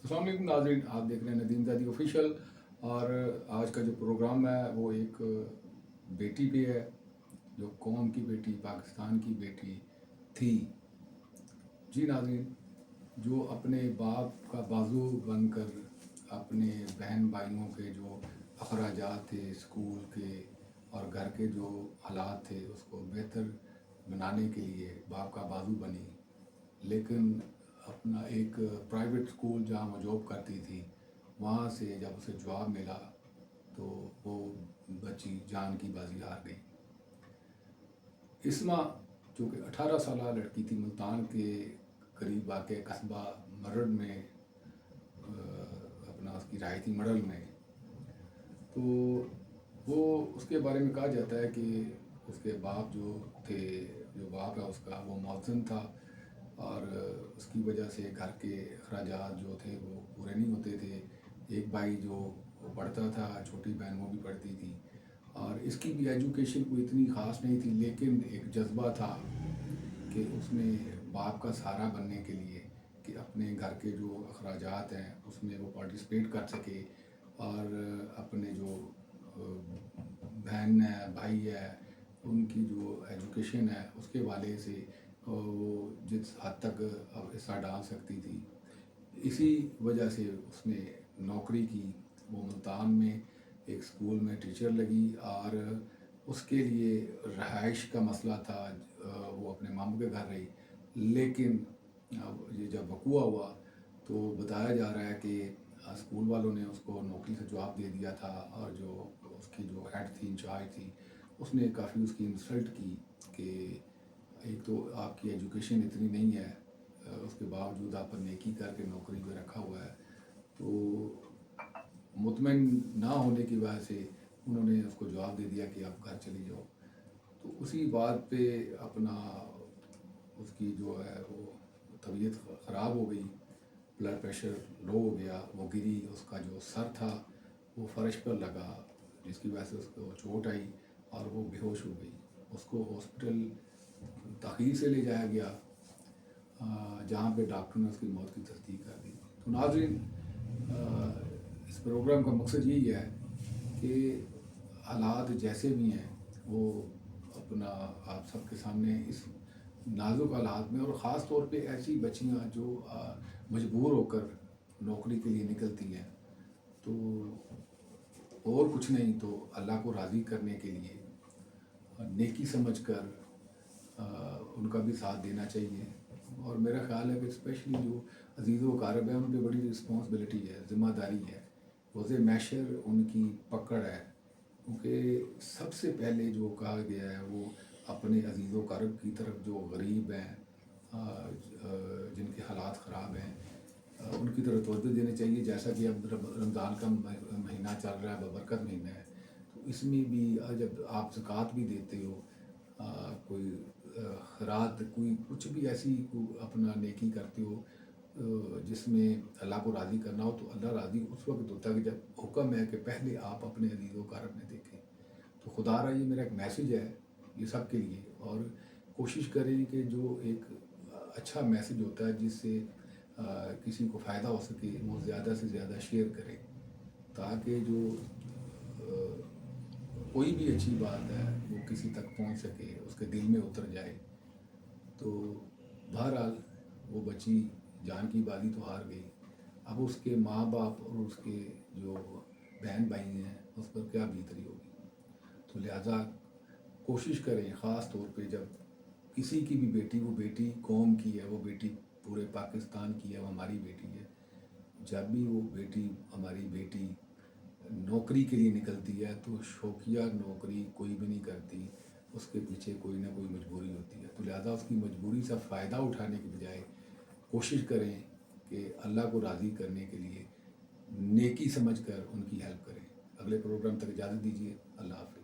السلام علیکم ناظرین، آپ دیکھ رہے ہیں ندیم زادی آفیشیل. اور آج کا جو پروگرام ہے وہ ایک بیٹی پہ ہے، جو قوم کی بیٹی، پاکستان کی بیٹی تھی. جی ناظرین، جو اپنے باپ کا بازو بن کر اپنے بہن بھائیوں کے جو اخراجات تھے اسکول کے اور گھر کے جو حالات تھے اس کو بہتر بنانے کے لیے باپ کا بازو بنی. لیکن اپنا ایک پرائیویٹ اسکول جہاں وہ جاب کرتی تھی وہاں سے جب اسے جواب ملا تو وہ بچی جان کی بازی ہار گئی. اسما جو کہ 18 سالہ لڑکی تھی، ملتان کے قریب واقع قصبہ مرڑ میں اپنا اس کی رہائی تھی مرڑ میں. تو وہ اس کے بارے میں کہا جاتا ہے کہ اس کے باپ جو تھے، جو باپ ہے اس کا، وہ مؤذن تھا اور اس کی وجہ سے گھر کے اخراجات جو تھے وہ پورے نہیں ہوتے تھے. ایک بھائی جو پڑھتا تھا، چھوٹی بہن وہ بھی پڑھتی تھی، اور اس کی بھی ایجوکیشن کوئی اتنی خاص نہیں تھی. لیکن ایک جذبہ تھا کہ اس نے باپ کا سہارا بننے کے لیے کہ اپنے گھر کے جو اخراجات ہیں اس میں وہ پارٹیسپیٹ کر سکے اور اپنے جو بہن ہے، بھائی ہے، ان کی جو ایجوکیشن ہے اس کے والے سے وہ جس حد تک حصہ ڈال سکتی تھی. اسی وجہ سے اس نے نوکری کی. وہ ملتان میں ایک اسکول میں ٹیچر لگی اور اس کے لیے رہائش کا مسئلہ تھا. وہ اپنے ماموں کے گھر رہی. لیکن یہ جب وقوع ہوا تو بتایا جا رہا ہے کہ اسکول والوں نے اس کو نوکری سے جواب دے دیا تھا، اور جو اس کی جو ہیڈ تھی، انچارج تھی، اس نے کافی اس کی انسلٹ کی کہ ایک تو آپ کی ایجوکیشن اتنی نہیں ہے، اس کے باوجود آپ پر نیکی کر کے نوکری پہ رکھا ہوا ہے. تو مطمئن نہ ہونے کی وجہ سے انہوں نے اس کو جواب دے دیا کہ آپ گھر چلی جاؤ. تو اسی بات پہ اپنا اس کی جو ہے وہ طبیعت خراب ہو گئی، بلڈ پریشر لو ہو گیا، وہ گری، اس کا جو سر تھا وہ فرش پر لگا جس کی وجہ سے اس کو چوٹ آئی اور وہ بے ہوش ہو گئی. اس کو ہاسپٹل تاخیر سے لے جایا گیا جہاں پہ ڈاکٹر نے اس کی موت کی تصدیق کر دی. تو ناظرین، اس پروگرام کا مقصد یہی ہے کہ حالات جیسے بھی ہیں وہ اپنا آپ سب کے سامنے اس نازک حالات میں، اور خاص طور پہ ایسی بچیاں جو مجبور ہو کر نوکری کے لیے نکلتی ہیں، تو اور کچھ نہیں تو اللہ کو راضی کرنے کے لیے نیکی سمجھ کر ان کا بھی ساتھ دینا چاہیے. اور میرا خیال ہے کہ اسپیشلی جو عزیز و اقارب ہیں ان پہ بڑی رسپانسبلٹی ہے، ذمہ داری ہے، روز محشر ان کی پکڑ ہے. کیونکہ سب سے پہلے جو کہا گیا ہے وہ اپنے عزیز و اقارب کی طرف جو غریب ہیں، جن کے حالات خراب ہیں، ان کی طرف توجہ دینی چاہیے. جیسا کہ اب رمضان کا مہینہ چل رہا ہے، ببرکت مہینہ ہے، تو اس میں بھی جب آپ زکوٰۃ بھی دیتے ہو، کوئی خیرات، کوئی کچھ بھی ایسی اپنا نیکی کرتے ہو جس میں اللہ کو راضی کرنا ہو، تو اللہ راضی اس وقت ہوتا ہے کہ جب حکم ہے کہ پہلے آپ اپنے عزیز و اقارب میں دیکھیں. تو خدا را یہ میرا ایک میسیج ہے یہ سب کے لیے، اور کوشش کریں کہ جو ایک اچھا میسیج ہوتا ہے جس سے کسی کو فائدہ ہو سکے وہ زیادہ سے زیادہ شیئر کریں، تاکہ جو کوئی بھی اچھی بات ہے وہ کسی تک پہنچ سکے، اس کے دل میں اتر جائے. تو بہرحال وہ بچی جان کی بازی تو ہار گئی. اب اس کے ماں باپ اور اس کے جو بہن بھائی ہیں اس پر کیا بیت رہی ہوگی. تو لہٰذا کوشش کریں، خاص طور پہ جب کسی کی بھی بیٹی، وہ بیٹی قوم کی ہے، وہ بیٹی پورے پاکستان کی ہے، وہ ہماری بیٹی ہے. جب بھی وہ بیٹی، ہماری بیٹی نوکری کے لیے نکلتی ہے تو شوقیہ نوکری کوئی بھی نہیں کرتی، اس کے پیچھے کوئی نہ کوئی مجبوری ہوتی ہے. تو لہٰذا اس کی مجبوری سے فائدہ اٹھانے کی بجائے کوشش کریں کہ اللہ کو راضی کرنے کے لیے نیکی سمجھ کر ان کی ہیلپ کریں. اگلے پروگرام تک اجازت دیجیے. اللہ حافظ.